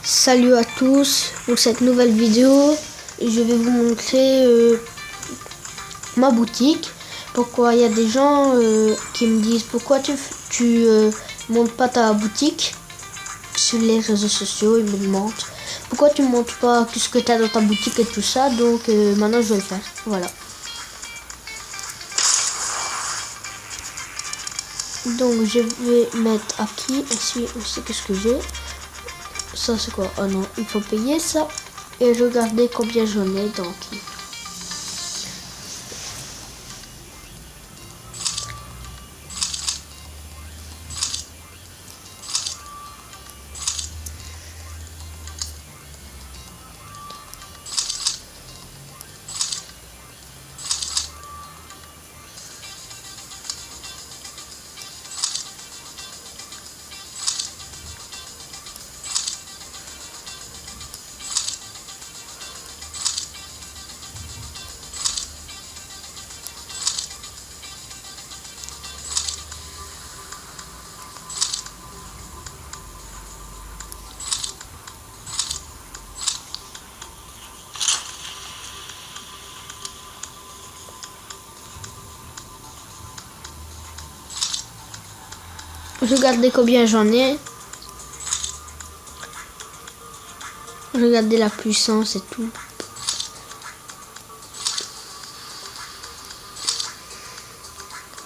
Salut à tous pour cette nouvelle vidéo. Je vais vous montrer ma boutique. Pourquoi il y a des gens qui me disent pourquoi tu montes pas ta boutique sur les réseaux sociaux. Ils me demandent pourquoi tu montres pas tout ce que tu as dans ta boutique et tout ça. Donc maintenant je vais le faire. Voilà. Donc je vais mettre Aki. Ici aussi, qu'est-ce que j'ai? Ça c'est quoi? Oh non, il faut payer ça. Et regardez combien j'en ai dans Aki. Regardez combien j'en ai. Regardez la puissance et tout.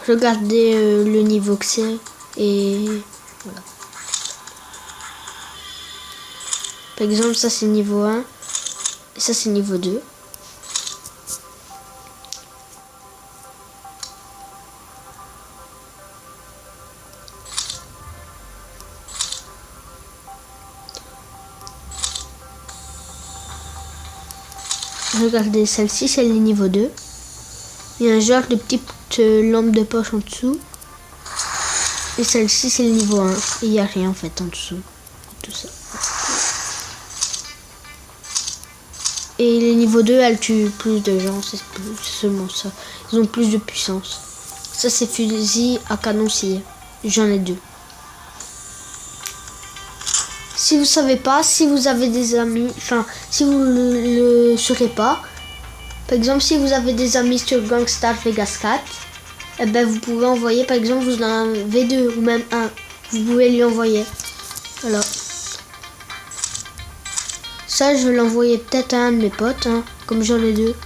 Regardez le niveau que c'est. Et voilà. Par exemple, ça c'est niveau 1. Et ça c'est niveau 2. Regardez, celle-ci, c'est le niveau 2. Il y a un genre de petite lampe de poche en dessous. Et celle-ci, c'est le niveau 1. Et il n'y a rien en fait en dessous. Tout ça. Et le niveau 2, elle tue plus de gens. C'est seulement ça. Ils ont plus de puissance. Ça, c'est fusil à canon scié. J'en ai 2. Si vous savez pas, si vous avez des amis, enfin, si vous ne le saurez pas, par exemple, si vous avez des amis sur Gangstar Vegas 4, eh ben, vous pouvez envoyer, par exemple, vous en avez 2 ou même 1. Vous pouvez lui envoyer. Voilà. Ça, je vais l'envoyer peut-être à un de mes potes, hein, comme j'en ai 2.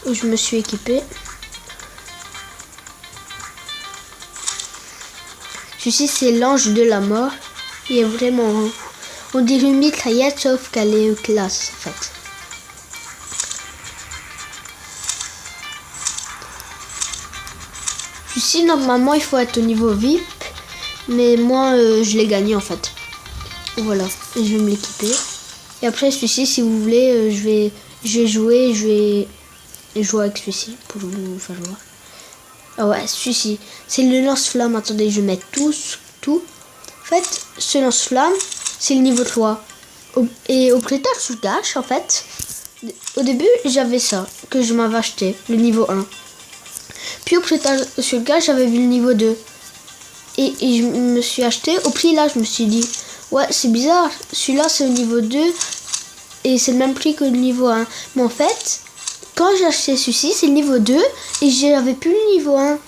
Où je me suis équipé. Celui-ci, c'est l'ange de la mort. Il est vraiment... On dirait une mitraillette, sauf qu'elle est classe, en fait. Celui-ci, normalement, il faut être au niveau VIP. Mais moi, je l'ai gagné, en fait. Voilà. Et je vais me l'équiper. Et après, celui-ci, si vous voulez, je vais jouer, je vais jouer avec celui-ci pour vous faire voir. Ah ouais, celui-ci, c'est le lance-flamme. Attendez, je vais mettre tout. En fait, ce lance-flamme, c'est le niveau 3. Et au Préteur sous Gash, en fait, au début, j'avais ça, que je m'avais acheté, le niveau 1. Puis au Préteur sur Gash, j'avais vu le niveau 2. Et je me suis acheté, au prix là, je me suis dit, ouais, c'est bizarre, celui-là, c'est au niveau 2. Et c'est le même prix que le niveau 1. Mais en fait... Quand j'ai acheté celui-ci, c'est le niveau 2 et j'avais plus le niveau 1.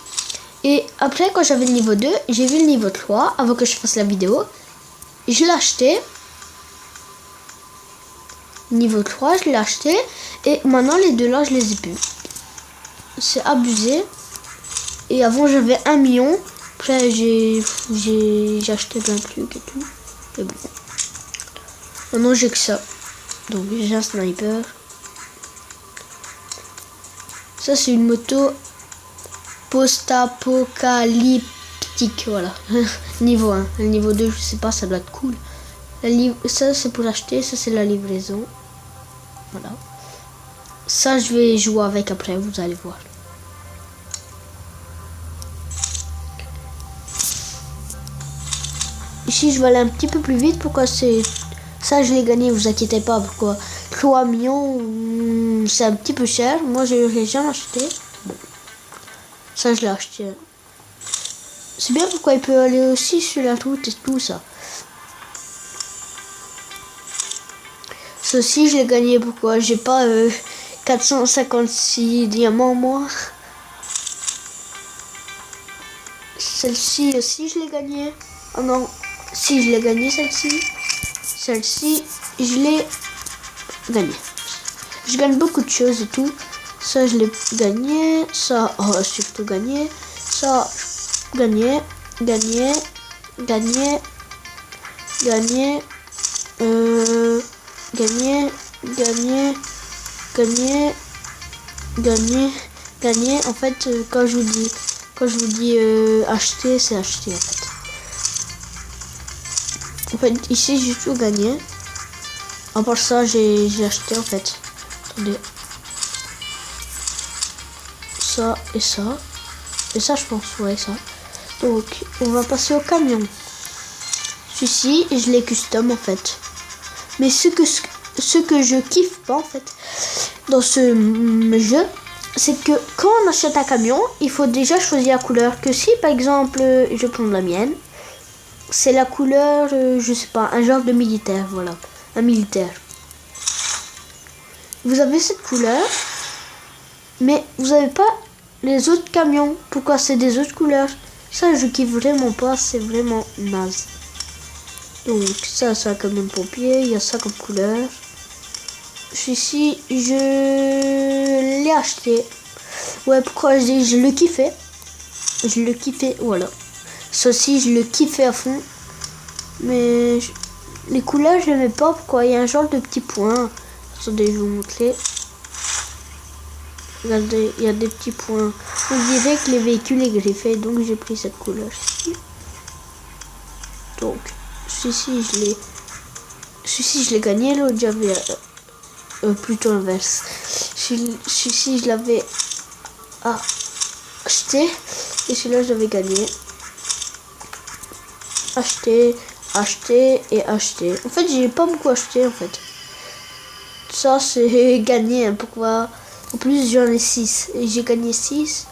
Et après, quand j'avais le niveau 2, j'ai vu le niveau 3 avant que je fasse la vidéo. Je l'ai acheté. Niveau 3, je l'ai acheté. Et maintenant, les deux là, je les ai plus. C'est abusé. Et avant, j'avais 1 million. Après, j'ai acheté plein de trucs et tout. Et bon. Maintenant, j'ai que ça. Donc, j'ai un sniper. Ça, c'est une moto post-apocalyptique, voilà. Niveau 1. Le niveau 2, je sais pas, ça doit être cool. Ça, c'est pour l'acheter. Ça, c'est la livraison. Voilà. Ça, je vais jouer avec après, vous allez voir. Ici, je vais aller un petit peu plus vite. Pourquoi c'est Ça, je l'ai gagné, vous inquiétez pas. Pourquoi 3 millions, c'est un petit peu cher. Moi, je l'ai jamais acheté. Bon. Ça, je l'ai acheté. C'est bien pourquoi il peut aller aussi sur la route et tout ça. Ceci, je l'ai gagné. Pourquoi j'ai pas 456 diamants, moi. Celle-ci aussi, je l'ai gagné. Oh non, si, je l'ai gagné, celle-ci. Celle-ci, je l'ai gagné. Je gagne beaucoup de choses et tout. Ça, je l'ai gagné. Ça, oh, surtout gagné. Ça, gagné. Gagné. Gagné. Gagné. Gagné. Gagné. Gagné. Gagné. Gagné. En fait, quand je vous dis acheter, c'est acheter en fait. En fait, ici, j'ai tout gagné. À part ça, j'ai acheté en fait. Attendez. Ça et ça. Et ça, je pense, ouais, ça. Donc, on va passer au camion. Celui-ci, je l'ai custom en fait. Mais ce que je kiffe pas en fait dans ce jeu, c'est que quand on achète un camion, il faut déjà choisir la couleur. Que si par exemple, je prends la mienne, c'est la couleur, je sais pas, un genre de militaire, voilà, un militaire. Vous avez cette couleur, mais vous avez pas les autres camions. Pourquoi c'est des autres couleurs? Ça, je kiffe vraiment pas, c'est vraiment naze. Donc ça, c'est un camion de pompier, il y a ça comme couleur. Celui-ci, je l'ai acheté. Ouais, pourquoi je le kiffais. Je le kiffais, voilà. Ceci, je le kiffais à fond. Mais les couleurs, je n'aimais pas. Pourquoi il y a un genre de petits points. Attendez, je vais vous montrer. Regardez, il y a des petits points. On dirait que les véhicules est griffé, donc j'ai pris cette couleur. Donc, celui-ci, je l'ai gagné. L'autre, j'avais plutôt l'inverse. Celui-ci, je l'avais acheté. Et celui-là, je l'avais gagné. Acheter, acheter et acheter. En fait, j'ai pas beaucoup acheté en fait. Ça, c'est gagné. Hein. Pourquoi? En plus, j'en ai 6. Et j'ai gagné 6.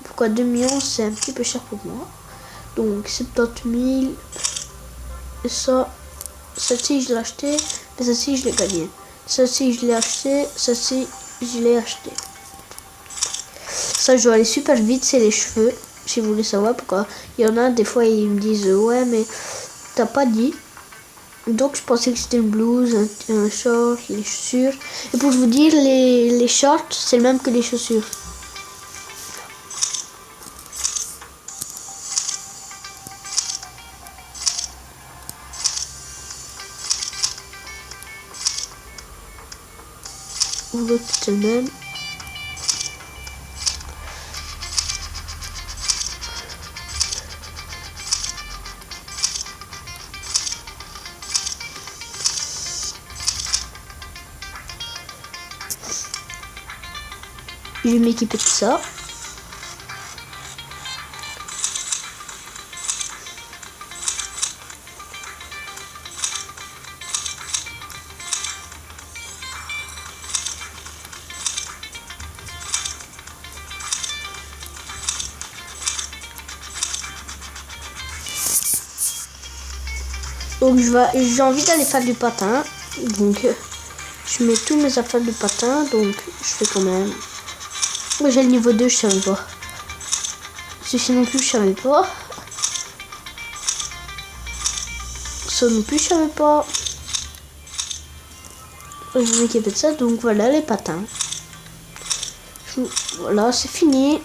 Pourquoi 2 millions? C'est un petit peu cher pour moi. Donc, 70 000. Et ça, celle-ci, je l'ai acheté. Mais celle-ci, je l'ai gagné. Celle-ci, je l'ai acheté. Celle-ci, je l'ai acheté. Ça, je dois aller super vite, c'est les cheveux. Si vous voulez savoir pourquoi. Il y en a des fois, ils me disent ouais, mais t'as pas dit. Donc, je pensais que c'était une blouse, un short, les chaussures. Et pour vous dire, les shorts, c'est le même que les chaussures. L'autre, c'est le même. Je vais m'équiper de ça. Donc j'ai envie d'aller faire du patin. Donc je mets tous mes affaires de patin. Donc je fais quand même. Moi j'ai le niveau 2, je savais pas. Ceci non plus, je savais pas. Ça non plus, je savais pas. Je vais m'équiper de ça. Donc voilà les patins. Voilà, c'est fini.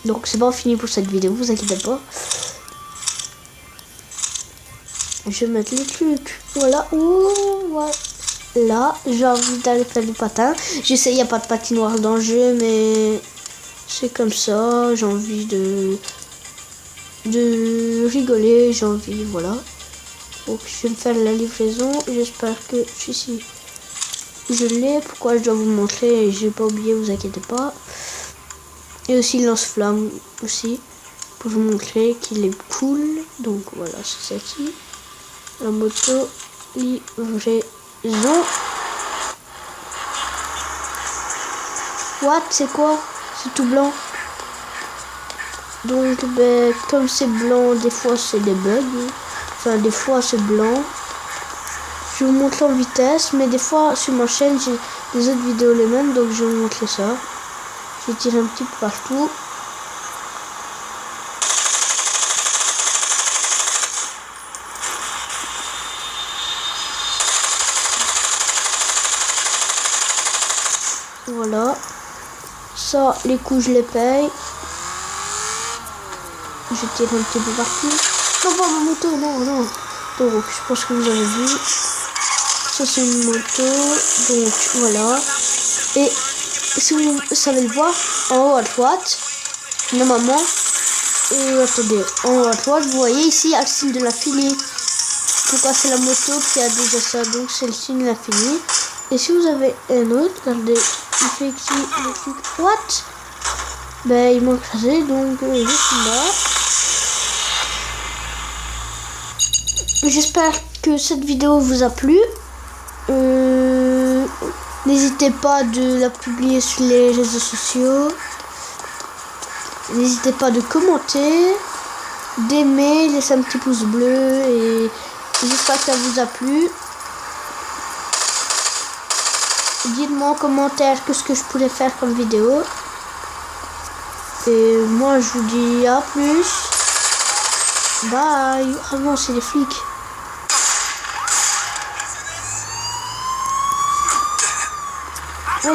Donc c'est pas fini pour cette vidéo, vous inquiétez pas. Je vais mettre les trucs. Voilà. Ouh, voilà. J'ai envie d'aller faire du patin. J'essaie, il n'y a pas de patinoire dans le jeu, mais c'est comme ça. J'ai envie de rigoler. J'ai envie, voilà. Donc je vais me faire la livraison. J'espère que celui-ci, je l'ai. Pourquoi je dois vous montrer? J'ai pas oublié, vous inquiétez pas. Et aussi le lance-flamme aussi. Pour vous montrer qu'il est cool. Donc voilà, c'est celle-ci. La moto, livraison. What? C'est quoi? C'est tout blanc. Donc, ben, comme c'est blanc, des fois c'est des bugs. Enfin, des fois c'est blanc. Je vous montre en vitesse, mais des fois sur ma chaîne j'ai des autres vidéos les mêmes, donc je vais vous montrer ça. Je vais tirer un petit peu partout. Voilà. Ça, les coups, je les paye. Je tire un petit peu partout. Non, pas ma moto, non, non. Donc, je pense que vous avez vu. Ça, c'est une moto. Donc, voilà. Et si vous savez le voir, en haut à droite, normalement, attendez, en haut à droite, vous voyez ici, il y a le signe de l'infini. Pourquoi c'est la moto qui a déjà ça, donc c'est le signe de l'infini. Et si vous avez un autre, regardez, il fait ici le truc. What? Ben, il manque ça, donc je suis là. J'espère que cette vidéo vous a plu. N'hésitez pas de la publier sur les réseaux sociaux. N'hésitez pas de commenter, d'aimer, laisser un petit pouce bleu et j'espère que ça vous a plu. Dites-moi en commentaire ce que je pourrais faire comme vidéo. Et moi je vous dis à plus. Bye. Ah non, c'est les flics. Oh,